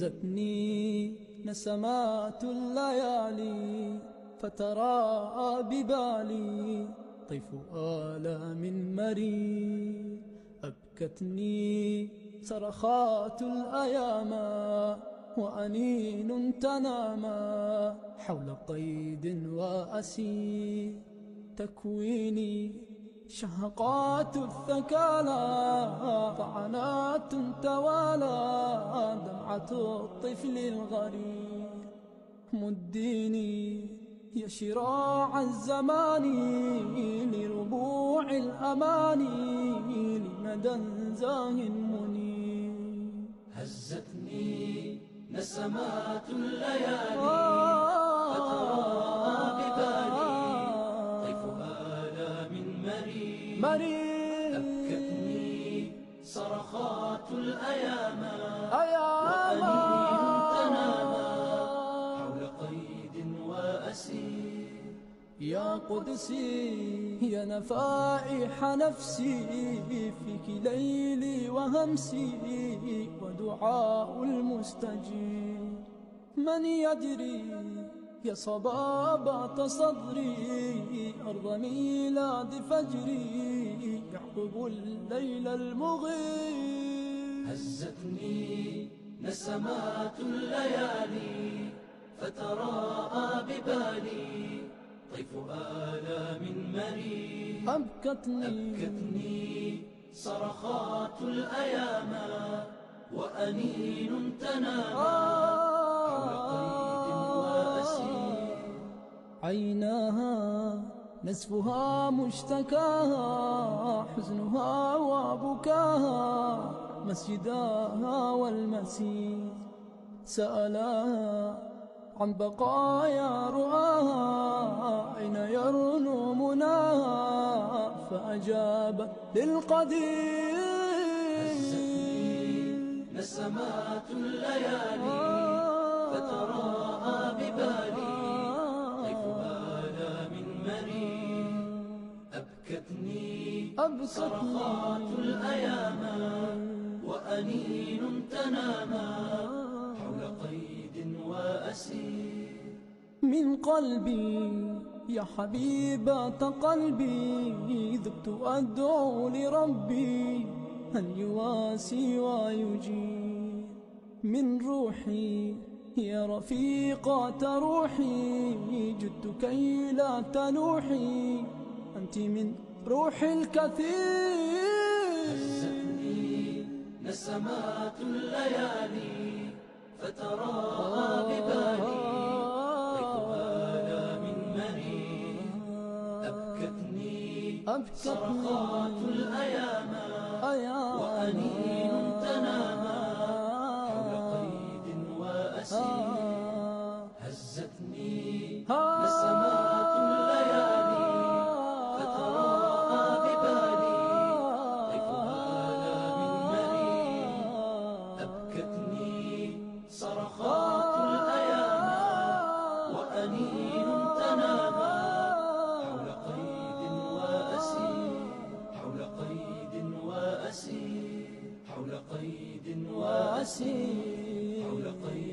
هزتني نسمات الليالي فتراءى ببالي طيف آلام مرير. أبكتني صرخات الأيام وأنين تنامى حول قيد وأسير. تكويني شهقات الثكالى طعنات توالى دمعة الطفل الغرير. مديني يا شراع الزمان لربوع الأماني لمدى زاه منير. هزتني نسمات الليالي فتراءى ببالي طيف آلام مرير. أبكتني صرخات الأيام وأنين تنامى حول قيد وأسير. يا قدسي يا نفائح نفسي فيك ليلي وهمسي ودعاء المستجيب. من يدري يا صبابة صدري أرض ميلاد فجري يعقب الليل المغيب. هزتني نسمات الليالي فتراءى ببالي طيف آلام مرير. أبكتني صرخات الأيام وأنين تنامى حول قيد وأسير. عيناها نزفها مشتكاها حزنها وبكاها مسجداها والمسير. سألاها عن بقايا رؤاها أين يرنو مناها فأجابت للقدير. هزتني نسمات الليالي فتراءى ببالي طيف آلام مرير. أبكتني صرخات الأيام وأنين تنامى حول قيد وأسير. من قلبي يا حبيبة قلبي ذبت أدعو لربي أن يواسي ويجير. من روحي يا رفيقة روحي جدت كي لا تنوحي أنت من روح الكثير. هزتني نسمات الليالي فتراءى ببالي طيف آلام مرير. أبكتني صرخات الأيام وأنين تنامى حول قيد وأسير. هزتني نسمات الليالي فتراءى ببالي طيف آلام مرير. أبكتني صرخات الأيام وأنين تنامى حول قيد وأسير. حول قيد وأسير. حول قيد وأسير. حول قيد